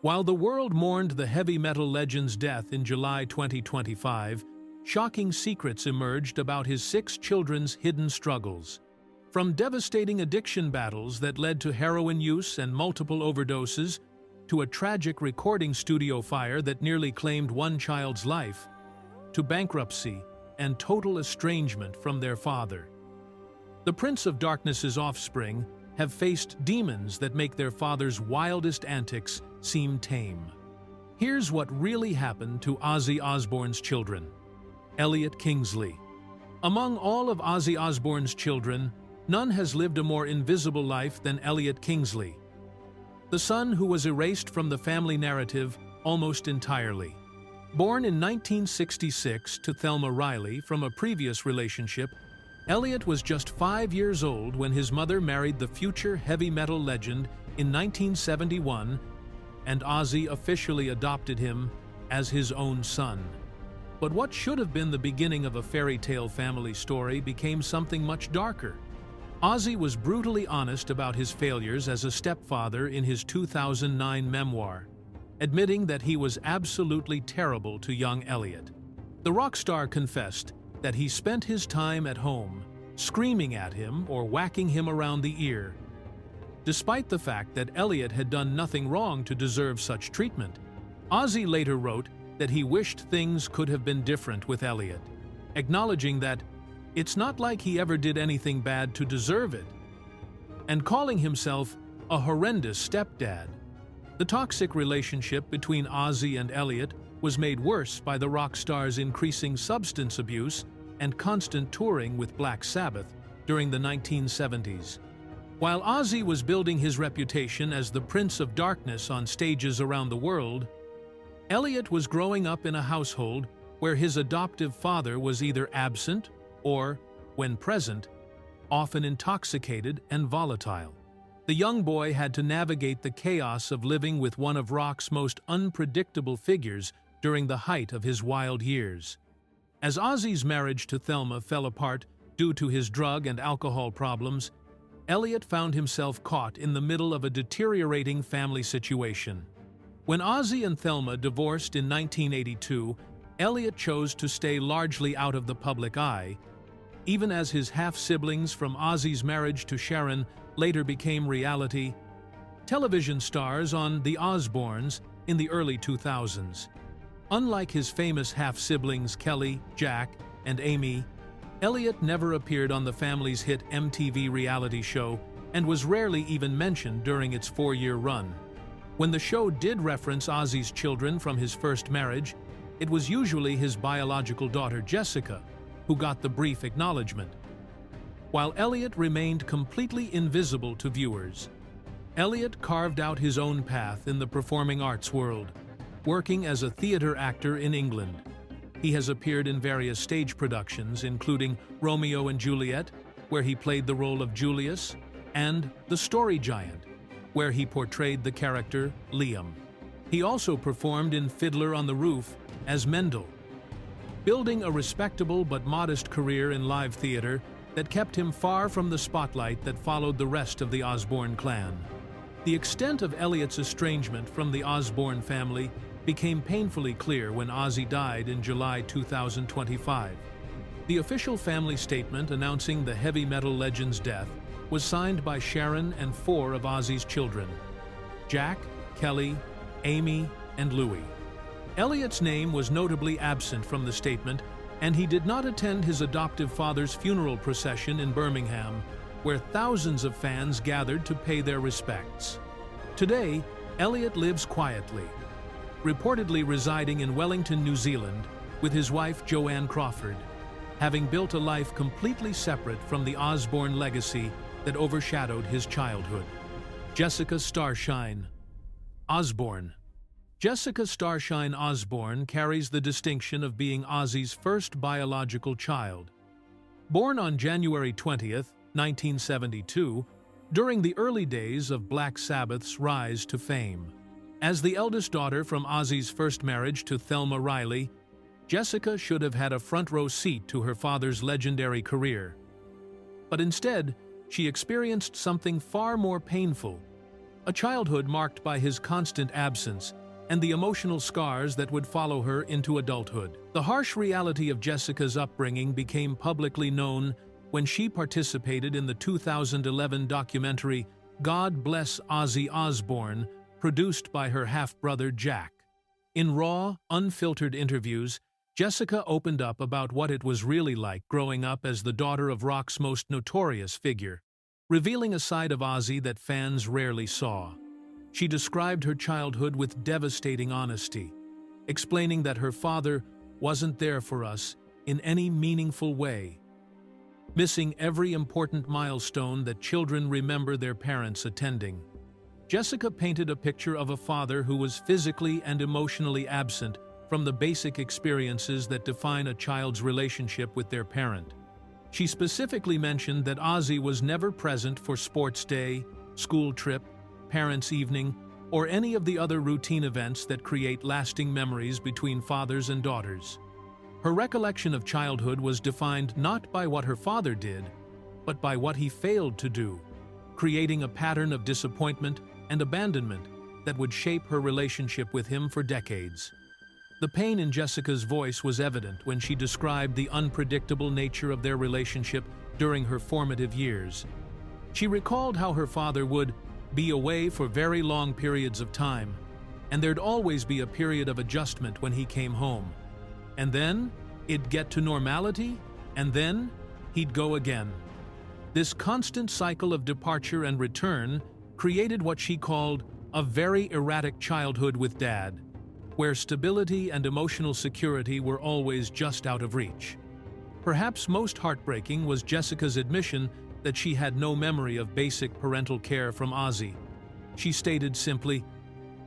While the world mourned the heavy metal legend's death in July 2025, shocking secrets emerged about his 6 children's hidden struggles. From devastating addiction battles that led to heroin use and multiple overdoses, to a tragic recording studio fire that nearly claimed one child's life, to bankruptcy and total estrangement from their father. The Prince of Darkness's offspring have faced demons that make their father's wildest antics seem tame. Here's what really happened to Ozzy Osbourne's children. Elliot Kingsley. Among all of Ozzy Osbourne's children, none has lived a more invisible life than Elliot Kingsley, the son who was erased from the family narrative almost entirely. Born in 1966 to Thelma Riley from a previous relationship, Elliot was just 5 years old when his mother married the future heavy metal legend in 1971, and Ozzy officially adopted him as his own son. But what should have been the beginning of a fairy tale family story became something much darker. Ozzy was brutally honest about his failures as a stepfather in his 2009 memoir, admitting that he was absolutely terrible to young Elliot. The rock star confessed that he spent his time at home, screaming at him or whacking him around the ear. Despite the fact that Elliot had done nothing wrong to deserve such treatment, Ozzy later wrote that he wished things could have been different with Elliot, acknowledging that it's not like he ever did anything bad to deserve it, and calling himself a horrendous stepdad. The toxic relationship between Ozzy and Elliot was made worse by the rock star's increasing substance abuse and constant touring with Black Sabbath during the 1970s. While Ozzy was building his reputation as the Prince of Darkness on stages around the world, Elliot was growing up in a household where his adoptive father was either absent or, when present, often intoxicated and volatile. The young boy had to navigate the chaos of living with one of rock's most unpredictable figures during the height of his wild years. As Ozzy's marriage to Thelma fell apart due to his drug and alcohol problems, Elliot found himself caught in the middle of a deteriorating family situation. When Ozzy and Thelma divorced in 1982, Elliot chose to stay largely out of the public eye, even as his half-siblings from Ozzy's marriage to Sharon later became reality television stars on The Osbournes in the early 2000s. Unlike his famous half-siblings Kelly, Jack, and Aimee, Elliot never appeared on the family's hit MTV reality show and was rarely even mentioned during its 4-year run. When the show did reference Ozzy's children from his first marriage, it was usually his biological daughter Jessica who got the brief acknowledgement. While Elliot remained completely invisible to viewers, Elliot carved out his own path in the performing arts world, working as a theater actor in England. He has appeared in various stage productions, including Romeo and Juliet, where he played the role of Julius, and The Story Giant, where he portrayed the character Liam. He also performed in Fiddler on the Roof as Mendel, building a respectable but modest career in live theater that kept him far from the spotlight that followed the rest of the Osborne clan. The extent of Elliot's estrangement from the Osborne family became painfully clear when Ozzy died in July 2025. The official family statement announcing the heavy metal legend's death was signed by Sharon and 4 of Ozzy's children: Jack, Kelly, Aimee, and Louis. Elliot's name was notably absent from the statement, and he did not attend his adoptive father's funeral procession in Birmingham, where thousands of fans gathered to pay their respects. Today, Elliot lives quietly, reportedly residing in Wellington, New Zealand, with his wife Joanne Crawford, having built a life completely separate from the Osborne legacy that overshadowed his childhood. Jessica Starshine Osborne. Jessica Starshine Osborne carries the distinction of being Ozzy's first biological child. Born on January 20th, 1972, during the early days of Black Sabbath's rise to fame. As the eldest daughter from Ozzy's first marriage to Thelma Riley, Jessica should have had a front-row seat to her father's legendary career. But instead, she experienced something far more painful: a childhood marked by his constant absence and the emotional scars that would follow her into adulthood. The harsh reality of Jessica's upbringing became publicly known when she participated in the 2011 documentary God Bless Ozzy Osbourne, produced by her half-brother Jack. In raw, unfiltered interviews, Jessica opened up about what it was really like growing up as the daughter of rock's most notorious figure, revealing a side of Ozzy that fans rarely saw. She described her childhood with devastating honesty, explaining that her father wasn't there for us in any meaningful way, missing every important milestone that children remember their parents attending. Jessica painted a picture of a father who was physically and emotionally absent from the basic experiences that define a child's relationship with their parent. She specifically mentioned that Ozzy was never present for sports day, school trip, parents' evening, or any of the other routine events that create lasting memories between fathers and daughters. Her recollection of childhood was defined not by what her father did, but by what he failed to do, creating a pattern of disappointment and abandonment that would shape her relationship with him for decades. The pain in Jessica's voice was evident when she described the unpredictable nature of their relationship during her formative years. She recalled how her father would be away for very long periods of time, and there'd always be a period of adjustment when he came home. And then, it'd get to normality, and then, he'd go again. This constant cycle of departure and return created what she called a very erratic childhood with Dad, where stability and emotional security were always just out of reach. Perhaps most heartbreaking was Jessica's admission that she had no memory of basic parental care from Ozzy. She stated simply,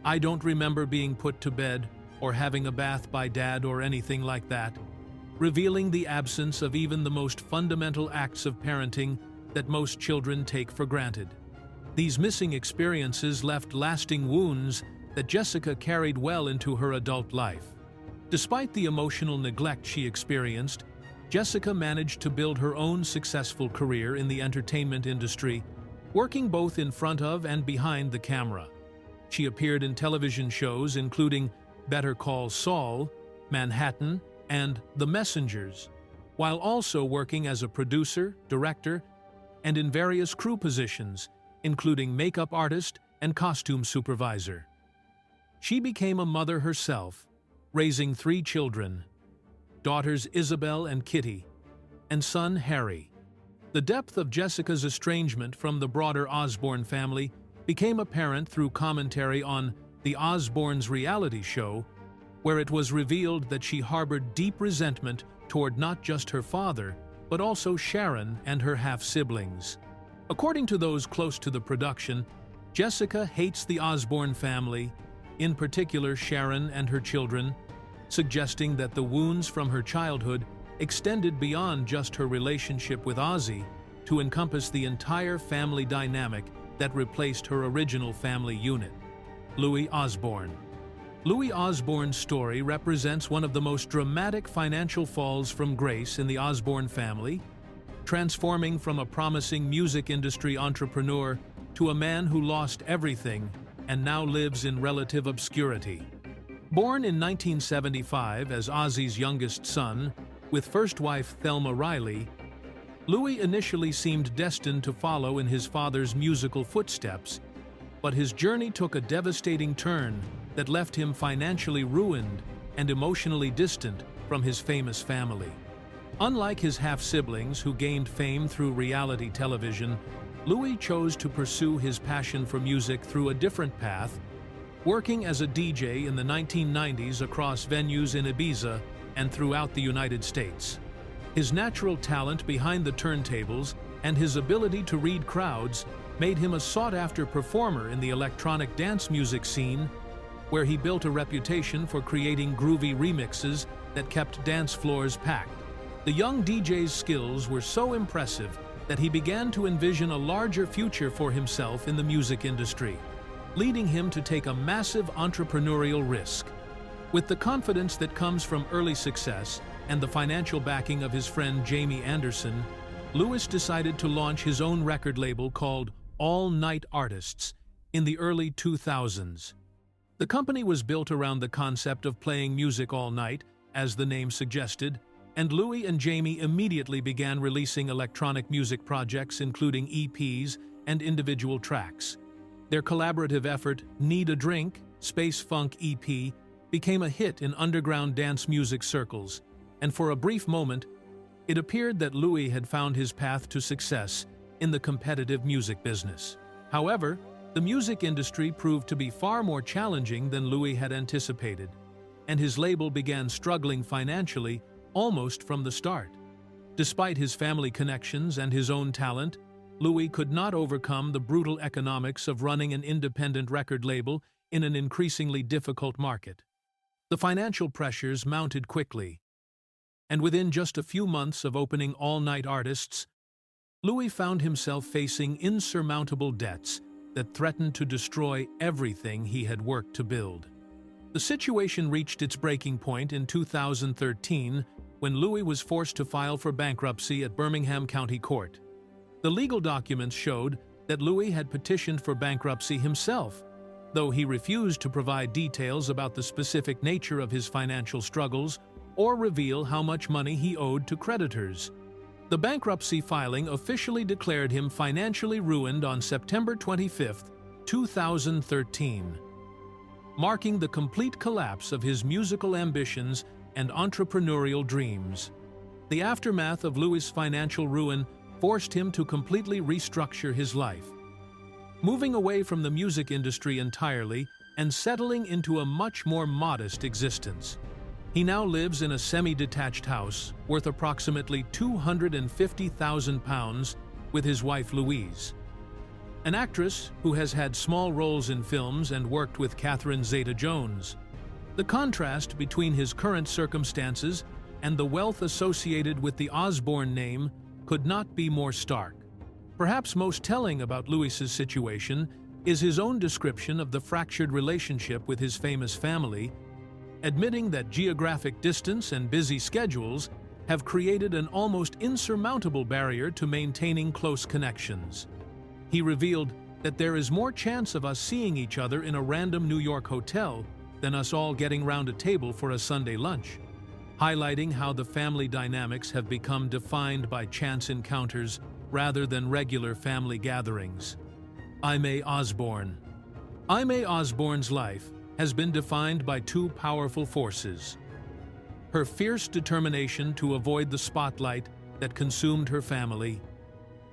"I don't remember being put to bed or having a bath by Dad or anything like that," revealing the absence of even the most fundamental acts of parenting that most children take for granted. These missing experiences left lasting wounds that Jessica carried well into her adult life. Despite the emotional neglect she experienced, Jessica managed to build her own successful career in the entertainment industry, working both in front of and behind the camera. She appeared in television shows including Better Call Saul, Manhattan, and The Messengers, while also working as a producer, director, and in various crew positions, including makeup artist and costume supervisor. She became a mother herself, raising 3 children, daughters Isabel and Kitty, and son Harry. The depth of Jessica's estrangement from the broader Osborne family became apparent through commentary on The Osbournes reality show, where it was revealed that she harbored deep resentment toward not just her father, but also Sharon and her half-siblings. According to those close to the production, Jessica hates the Osborne family, in particular Sharon and her children, suggesting that the wounds from her childhood extended beyond just her relationship with Ozzy to encompass the entire family dynamic that replaced her original family unit. Louis Osbourne. Louis Osbourne's story represents one of the most dramatic financial falls from grace in the Osbourne family, transforming from a promising music industry entrepreneur to a man who lost everything and now lives in relative obscurity. Born in 1975 as Ozzy's youngest son, with first wife Thelma Riley, Louis initially seemed destined to follow in his father's musical footsteps, but his journey took a devastating turn that left him financially ruined and emotionally distant from his famous family. Unlike his half-siblings who gained fame through reality television, Louis chose to pursue his passion for music through a different path, working as a DJ in the 1990s across venues in Ibiza and throughout the United States. His natural talent behind the turntables and his ability to read crowds made him a sought-after performer in the electronic dance music scene, where he built a reputation for creating groovy remixes that kept dance floors packed. The young DJ's skills were so impressive that he began to envision a larger future for himself in the music industry, leading him to take a massive entrepreneurial risk. With the confidence that comes from early success and the financial backing of his friend Jamie Anderson, Louis decided to launch his own record label called All Night Artists in the early 2000s. The company was built around the concept of playing music all night, as the name suggested, and Louis and Jamie immediately began releasing electronic music projects including EPs and individual tracks. Their collaborative effort, Need a Drink, Space Funk EP, became a hit in underground dance music circles, and for a brief moment, it appeared that Louis had found his path to success in the competitive music business. However, the music industry proved to be far more challenging than Louis had anticipated, and his label began struggling financially almost from the start. Despite his family connections and his own talent, Louis could not overcome the brutal economics of running an independent record label in an increasingly difficult market. The financial pressures mounted quickly, and within just a few months of opening all-night artists, Louis found himself facing insurmountable debts that threatened to destroy everything he had worked to build. The situation reached its breaking point in 2013 when Louis was forced to file for bankruptcy at Birmingham County Court. The legal documents showed that Louis had petitioned for bankruptcy himself, though he refused to provide details about the specific nature of his financial struggles or reveal how much money he owed to creditors. The bankruptcy filing officially declared him financially ruined on September 25, 2013, marking the complete collapse of his musical ambitions and entrepreneurial dreams. The aftermath of Louis' financial ruin forced him to completely restructure his life, moving away from the music industry entirely and settling into a much more modest existence. He now lives in a semi-detached house worth approximately £250,000 with his wife Louise, an actress who has had small roles in films and worked with Catherine Zeta-Jones. The contrast between his current circumstances and the wealth associated with the Osborne name could not be more stark. Perhaps most telling about Louis's situation is his own description of the fractured relationship with his famous family, admitting that geographic distance and busy schedules have created an almost insurmountable barrier to maintaining close connections. He revealed that there is more chance of us seeing each other in a random New York hotel than us all getting round a table for a Sunday lunch, highlighting how the family dynamics have become defined by chance encounters rather than regular family gatherings. Aimee Osbourne. Aimee Osbourne's life has been defined by two powerful forces: her fierce determination to avoid the spotlight that consumed her family,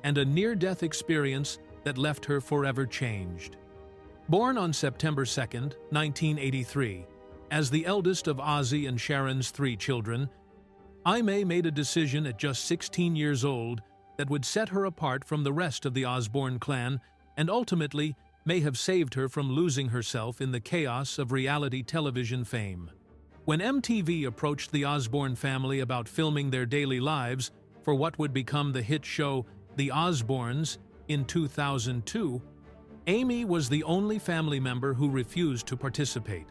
and a near-death experience that left her forever changed. Born on September 2, 1983, as the eldest of Ozzy and Sharon's 3 children, Aimee made a decision at just 16 years old that would set her apart from the rest of the Osborne clan and ultimately may have saved her from losing herself in the chaos of reality television fame. When MTV approached the Osborne family about filming their daily lives for what would become the hit show The Osbournes in 2002, Aimee was the only family member who refused to participate.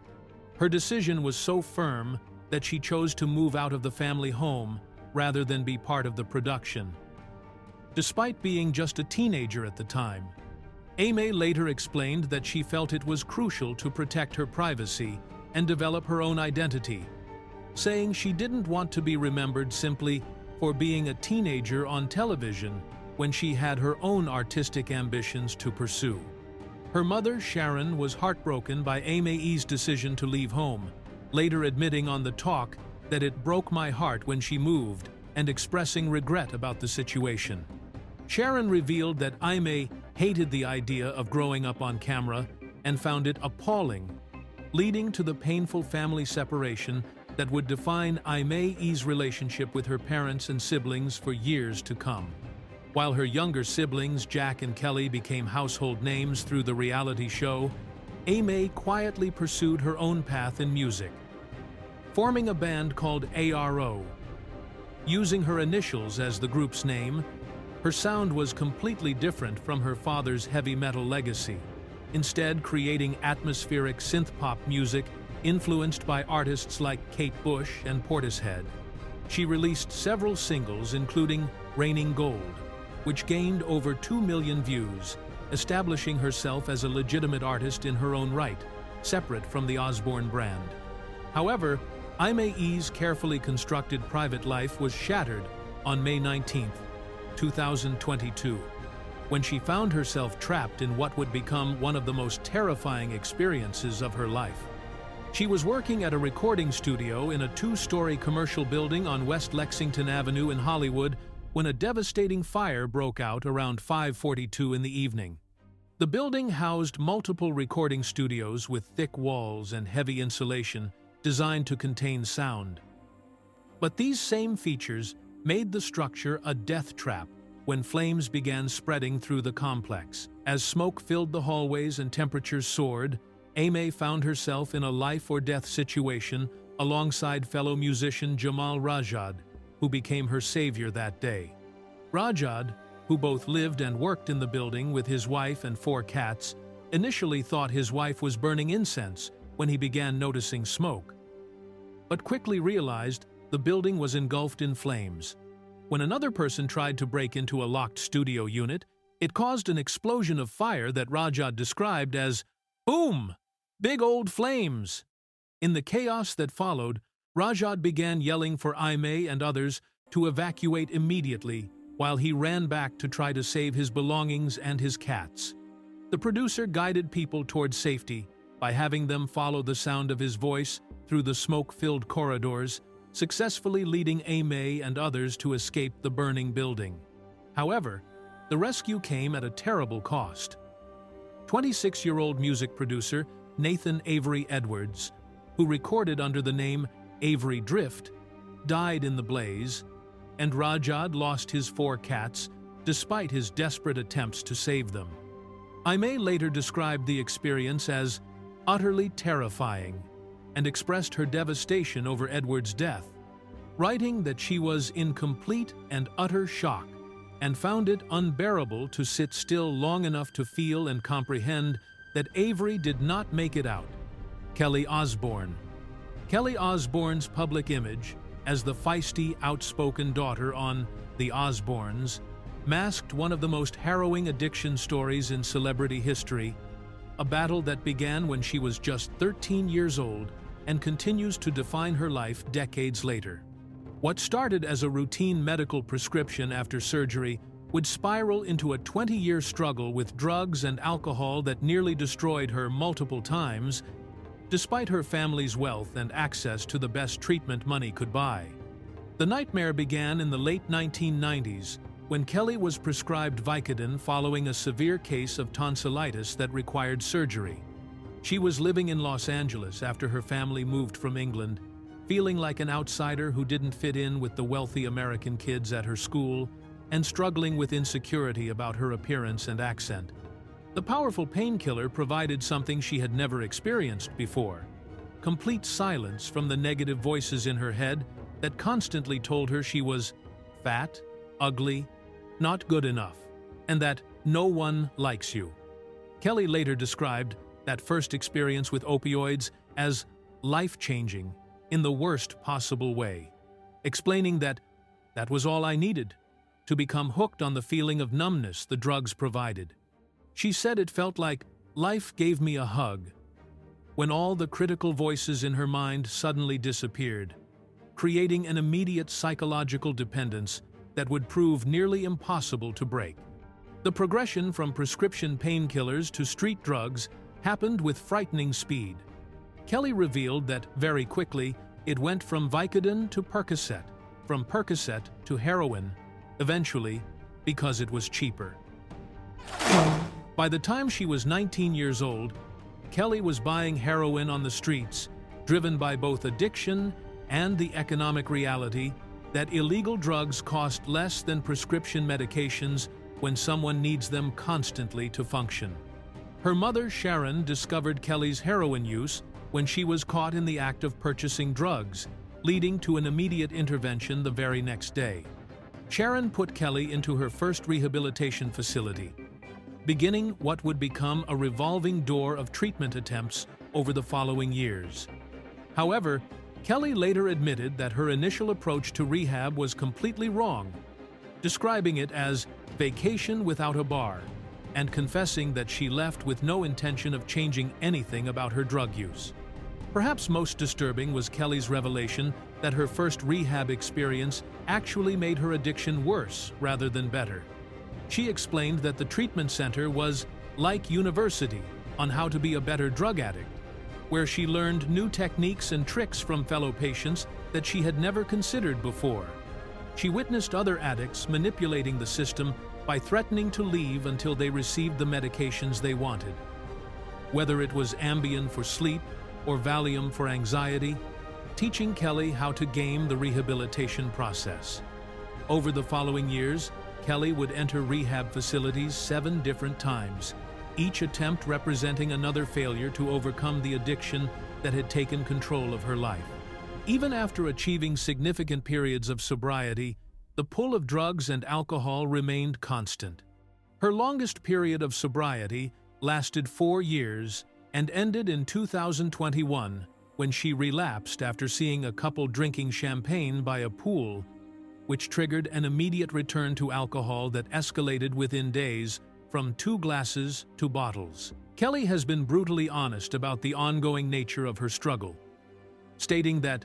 Her decision was so firm that she chose to move out of the family home rather than be part of the production. Despite being just a teenager at the time, Aimee later explained that she felt it was crucial to protect her privacy and develop her own identity, saying she didn't want to be remembered simply for being a teenager on television when she had her own artistic ambitions to pursue. Her mother, Sharon, was heartbroken by Aimee's decision to leave home, later admitting on The Talk that it broke my heart when she moved and expressing regret about the situation. Sharon revealed that Aimee hated the idea of growing up on camera and found it appalling, leading to the painful family separation that would define Aimee's relationship with her parents and siblings for years to come. While her younger siblings, Jack and Kelly, became household names through the reality show, Aimee quietly pursued her own path in music, forming a band called ARO. Using her initials as the group's name, her sound was completely different from her father's heavy metal legacy, instead creating atmospheric synth-pop music influenced by artists like Kate Bush and Portishead. She released several singles including Raining Gold, which gained over 2 million views, establishing herself as a legitimate artist in her own right, separate from the Osborne brand. However, Aimee's carefully constructed private life was shattered on May 19, 2022, when she found herself trapped in what would become one of the most terrifying experiences of her life. She was working at a recording studio in a two-story commercial building on West Lexington Avenue in Hollywood when a devastating fire broke out around 5:42 in the evening. The building housed multiple recording studios with thick walls and heavy insulation designed to contain sound. But these same features made the structure a death trap when flames began spreading through the complex. As smoke filled the hallways and temperatures soared, Aimee found herself in a life-or-death situation alongside fellow musician Jamal Rajad, who became her savior that day. Rajad, who both lived and worked in the building with his wife and 4 cats, initially thought his wife was burning incense when he began noticing smoke, but quickly realized the building was engulfed in flames. When another person tried to break into a locked studio unit, it caused an explosion of fire that Rajad described as, "Boom! Big old flames!" In the chaos that followed, Rajad began yelling for Aimee and others to evacuate immediately while he ran back to try to save his belongings and his cats. The producer guided people towards safety by having them follow the sound of his voice through the smoke-filled corridors, successfully leading Aimee and others to escape the burning building. However, the rescue came at a terrible cost. 26-year-old music producer Nathan Avery Edwards, who recorded under the name Avery Drift, died in the blaze, and Rajad lost his 4 cats despite his desperate attempts to save them. Aimee later described the experience as utterly terrifying and expressed her devastation over Edward's death, writing that she was in complete and utter shock and found it unbearable to sit still long enough to feel and comprehend that Avery did not make it out. Kelly Osbourne. Kelly Osbourne's public image as the feisty, outspoken daughter on The Osbournes masked one of the most harrowing addiction stories in celebrity history, a battle that began when she was just 13 years old and continues to define her life decades later. What started as a routine medical prescription after surgery would spiral into a 20-year struggle with drugs and alcohol that nearly destroyed her multiple times, despite her family's wealth and access to the best treatment money could buy. The nightmare began in the late 1990s when Kelly was prescribed Vicodin following a severe case of tonsillitis that required surgery. She was living in Los Angeles after her family moved from England, feeling like an outsider who didn't fit in with the wealthy American kids at her school, and struggling with insecurity about her appearance and accent. The powerful painkiller provided something she had never experienced before: complete silence from the negative voices in her head that constantly told her she was fat, ugly, not good enough, and that no one likes you. Kelly later described that first experience with opioids as life-changing in the worst possible way, explaining that was all I needed to become hooked on the feeling of numbness the drugs provided. She said it felt like life gave me a hug when all the critical voices in her mind suddenly disappeared, creating an immediate psychological dependence that would prove nearly impossible to break. The progression from prescription painkillers to street drugs happened with frightening speed. Kelly revealed that, very quickly, it went from Vicodin to Percocet, from Percocet to heroin, eventually, because it was cheaper. By the time she was 19 years old, Kelly was buying heroin on the streets, driven by both addiction and the economic reality that illegal drugs cost less than prescription medications when someone needs them constantly to function. Her mother, Sharon, discovered Kelly's heroin use when she was caught in the act of purchasing drugs, leading to an immediate intervention the very next day. Sharon put Kelly into her first rehabilitation facility, beginning what would become a revolving door of treatment attempts over the following years. However, Kelly later admitted that her initial approach to rehab was completely wrong, describing it as vacation without a bar. and confessing that she left with no intention of changing anything about her drug use. Perhaps most disturbing was Kelly's revelation that her first rehab experience actually made her addiction worse rather than better. She explained that the treatment center was like university on how to be a better drug addict, where she learned new techniques and tricks from fellow patients that she had never considered before. She witnessed other addicts manipulating the system by threatening to leave until they received the medications they wanted. Whether it was Ambien for sleep or Valium for anxiety, teaching Kelly how to game the rehabilitation process. Over the following years, Kelly would enter rehab facilities 7 different times, each attempt representing another failure to overcome the addiction that had taken control of her life. Even after achieving significant periods of sobriety, the pull of drugs and alcohol remained constant. Her longest period of sobriety lasted 4 years and ended in 2021 when she relapsed after seeing a couple drinking champagne by a pool, which triggered an immediate return to alcohol that escalated within days from 2 glasses to bottles. Kelly has been brutally honest about the ongoing nature of her struggle, stating that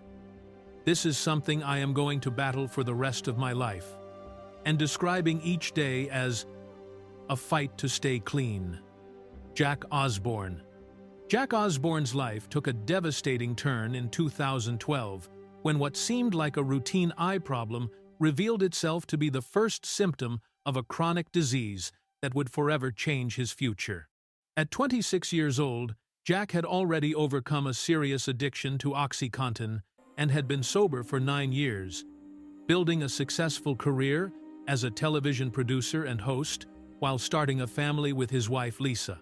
"This is something I am going to battle for the rest of my life," and describing each day as a fight to stay clean. Jack Osbourne. Jack Osbourne's life took a devastating turn in 2012 when what seemed like a routine eye problem revealed itself to be the first symptom of a chronic disease that would forever change his future. At 26 years old, Jack had already overcome a serious addiction to OxyContin and had been sober for 9 years, building a successful career as a television producer and host while starting a family with his wife Lisa.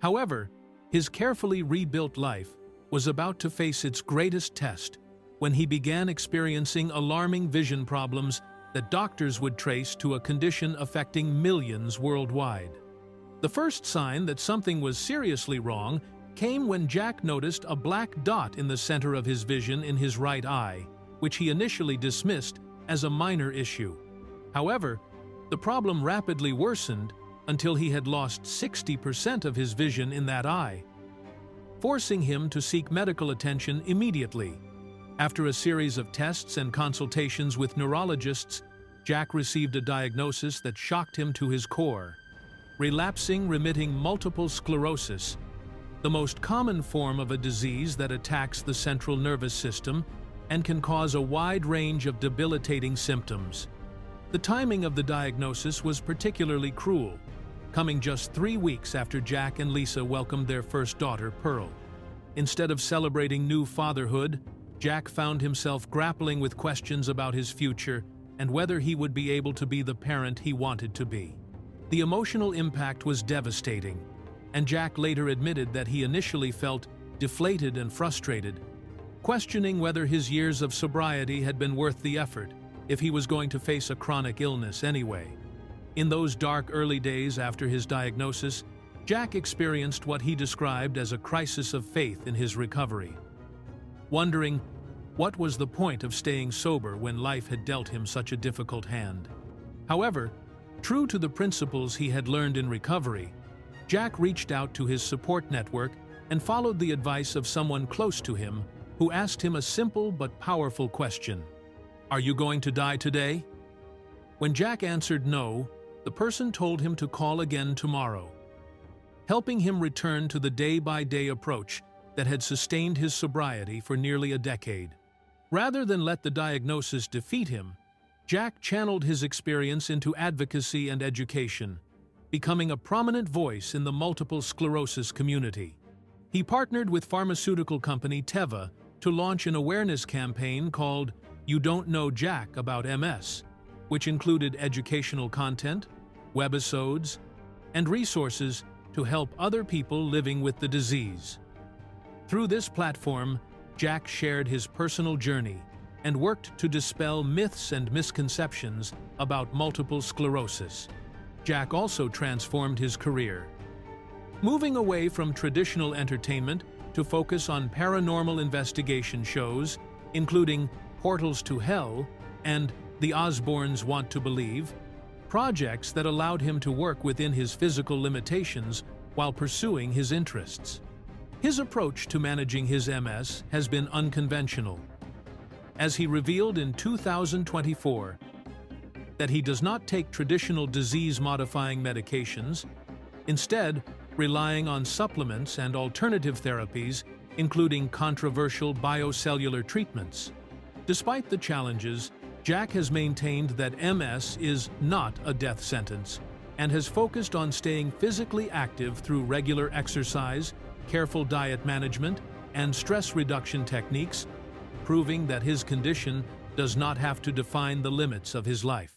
However, his carefully rebuilt life was about to face its greatest test when he began experiencing alarming vision problems that doctors would trace to a condition affecting millions worldwide. The first sign that something was seriously wrong came when Jack noticed a black dot in the center of his vision in his right eye, which he initially dismissed as a minor issue. However, the problem rapidly worsened until he had lost 60% of his vision in that eye, forcing him to seek medical attention immediately. After a series of tests and consultations with neurologists, Jack received a diagnosis that shocked him to his core: relapsing-remitting multiple sclerosis, the most common form of a disease that attacks the central nervous system and can cause a wide range of debilitating symptoms. The timing of the diagnosis was particularly cruel, coming just 3 weeks after Jack and Lisa welcomed their first daughter, Pearl. Instead of celebrating new fatherhood, Jack found himself grappling with questions about his future and whether he would be able to be the parent he wanted to be. The emotional impact was devastating, and Jack later admitted that he initially felt deflated and frustrated, questioning whether his years of sobriety had been worth the effort if he was going to face a chronic illness anyway. In those dark early days after his diagnosis, Jack experienced what he described as a crisis of faith in his recovery, wondering what was the point of staying sober when life had dealt him such a difficult hand. However, true to the principles he had learned in recovery, Jack reached out to his support network and followed the advice of someone close to him who asked him a simple but powerful question: "Are you going to die today?" When Jack answered no, the person told him to call again tomorrow, helping him return to the day-by-day approach that had sustained his sobriety for nearly a decade. Rather than let the diagnosis defeat him, Jack channeled his experience into advocacy and education, becoming a prominent voice in the multiple sclerosis community. He partnered with pharmaceutical company Teva to launch an awareness campaign called "You Don't Know Jack About MS," which included educational content, webisodes, and resources to help other people living with the disease. Through this platform, Jack shared his personal journey and worked to dispel myths and misconceptions about multiple sclerosis. Jack also transformed his career, moving away from traditional entertainment to focus on paranormal investigation shows, including Portals to Hell and The Osbournes Want to Believe, projects that allowed him to work within his physical limitations while pursuing his interests. His approach to managing his MS has been unconventional, as he revealed in 2024 that he does not take traditional disease-modifying medications, instead relying on supplements and alternative therapies, including controversial biocellular treatments. Despite the challenges, Jack has maintained that MS is not a death sentence and has focused on staying physically active through regular exercise, careful diet management, and stress reduction techniques, proving that his condition does not have to define the limits of his life.